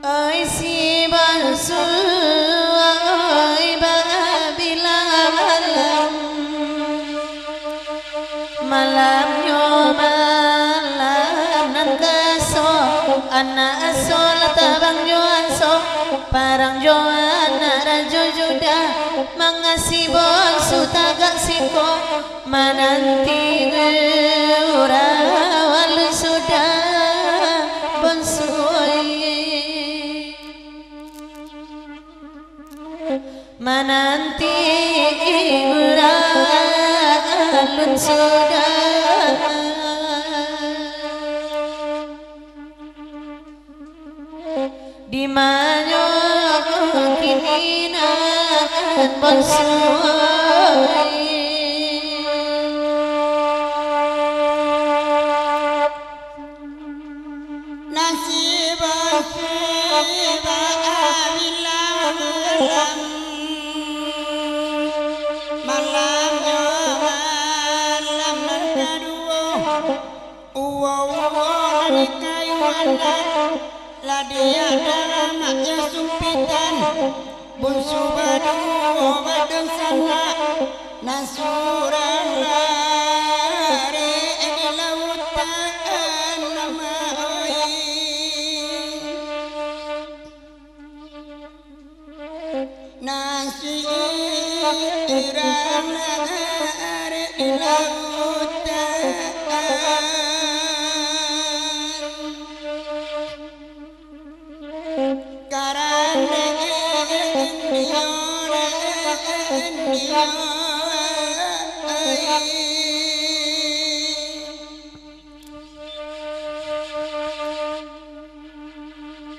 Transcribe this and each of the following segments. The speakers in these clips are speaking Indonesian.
Oi si bansul oi babila malam malamnya malam nan kaso anak asol tabang jo anso parang jo anak rajo juda mangasi bonsu tagak siko mananti urawal sudah bonsu menanti uralun sudah di mana kini nan bonsuai nasib malamnya malam nan kedua dari kayu anak lah dia dalam maknya sumpitan bunsu badung sana nasuran lari di lautan nama nasi irang lari di lautan karena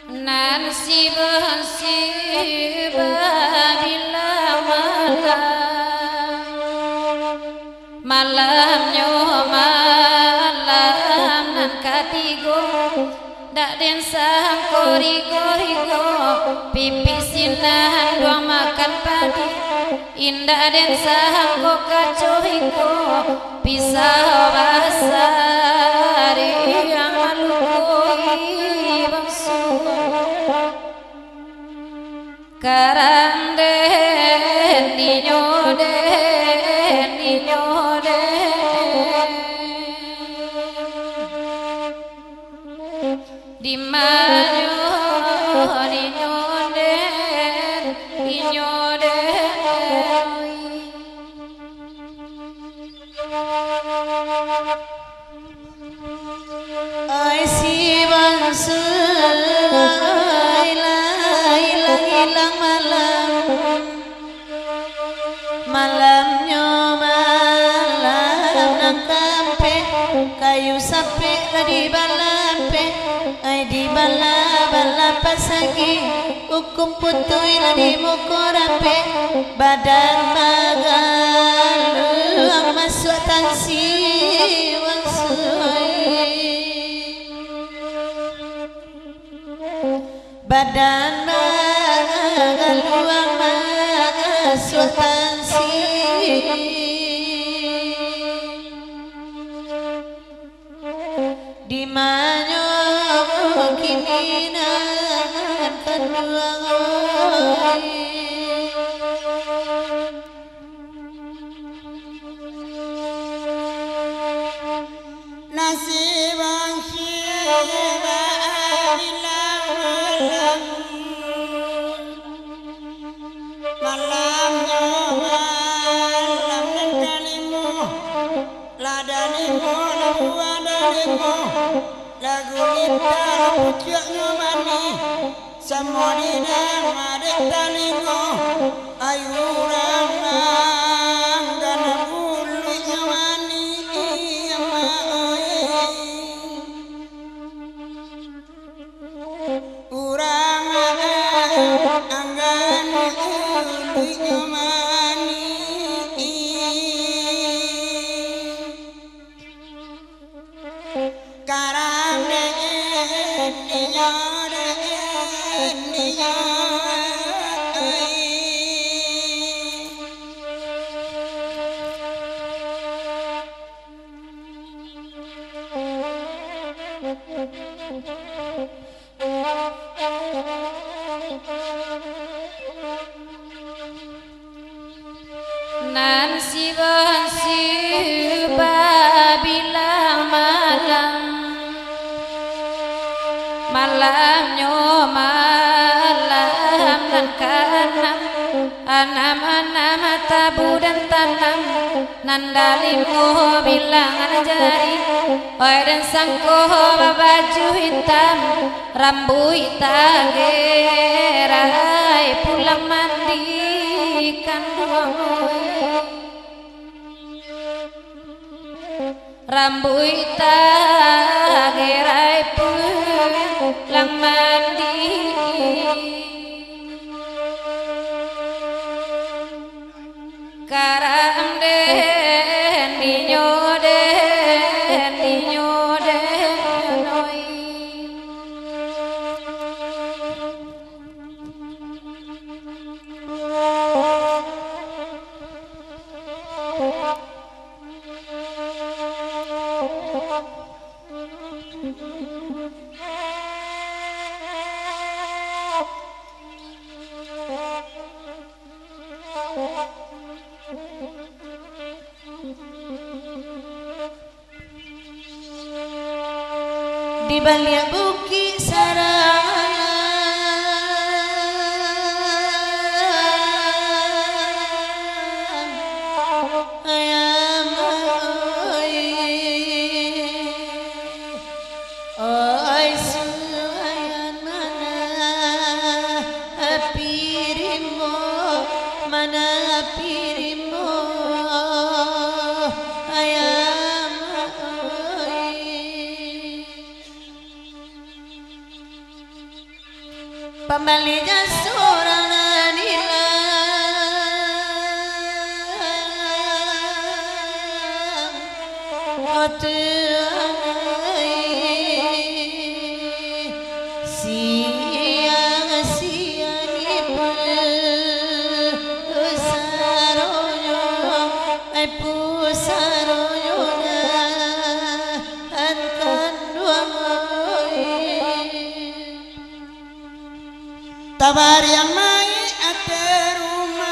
nansi bansi babila malamnya malam nan katigo dak den sang korigo pipisinan dua makan padi indah den sang kacohiko pisau basari yang malukoi bangsu karanden dinyoden di mana dinyoden ai si bansul hilang malam malamnya malam nang kampe kayu sape di balampe ai di bala pasagi hukum putui di mukorape badan magal masuk tansi wansui badan magal masuk tansi di mana kini nan kedua nasib malamnya malam dan kalimu ladanimu labuadanimu lagu kita pucuknya mani semua di dalam adik talimu ayu ramang dan bulunya mani urang anggan bulunya mani nan si bilang malamnya malam nan kanam anam tabu dan tanam nan dalimu bilangan jari oi dan sangko baju hitam rambut gerai pulang mandikan rambut gerai pulang mandi karam den dinyoden oi di balik bukit sarang ayam oi suayan mana pirimo ayam pembalinya seorang nila siang pusaroyo ankan tabar yang mai ate rumah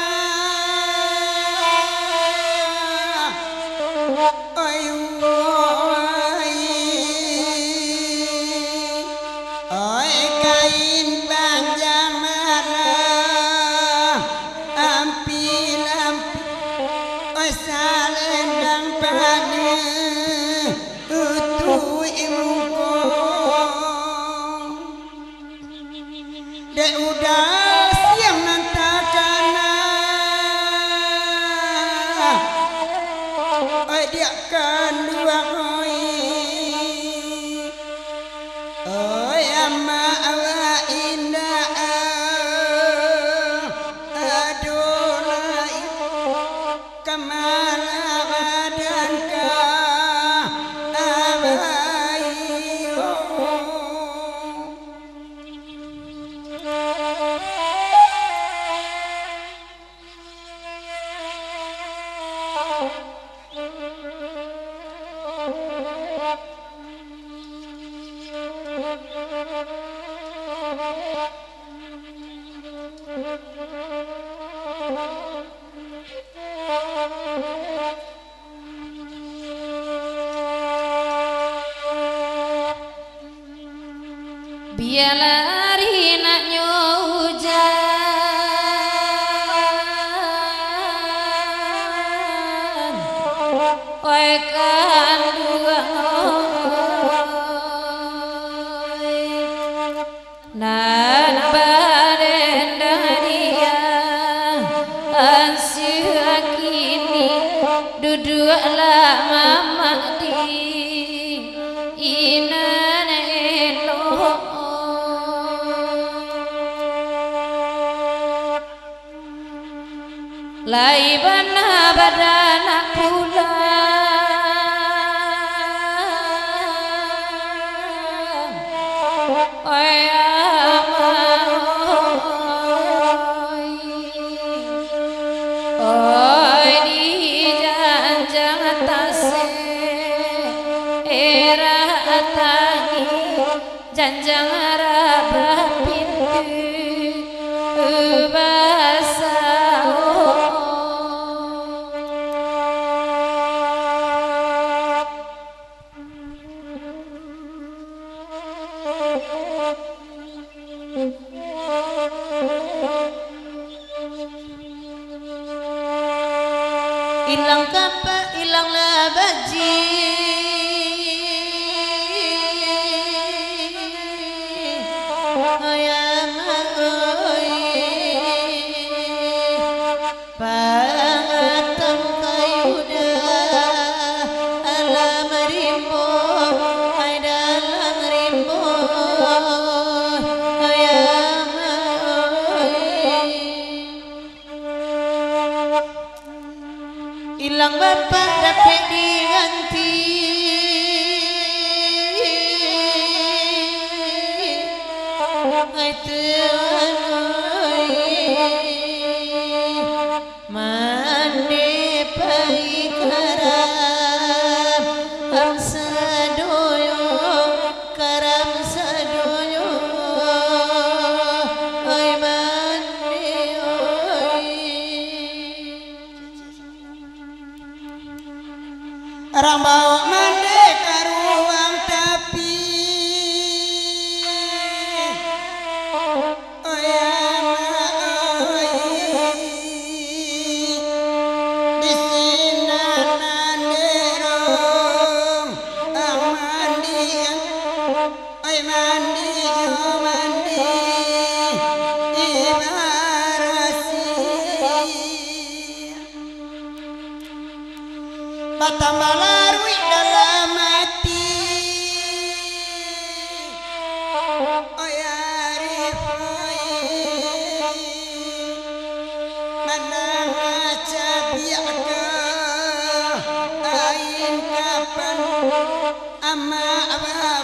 oi kain panjamara ampilam oi salendang padu utu imuko de udah siang nantakana oi dia kan dua oi ama awa indah adonai kamala badan ka abai biarlah hari nak hujan oi kan dua nan baden dia ansia kini duduk lama mati inan elok lai bana badana pulang oi oi di janjang tase era tangi janjang rabah pintu basah ilang kapa ilang labaji ayama oi pangatang kayuda alam rimbo ay dalang rimbo ayama oi ilang bapak dapat diganti ay Tuhan mandi karam ang sadoyo karam sadoyo ay mandi Orang bawa mandi ke ruang tapi oh ya di sini nanderong mandi oi mandi ibarasi batambah larui dalam hati oh ya rifai mana cabiaka ain kapan ama abah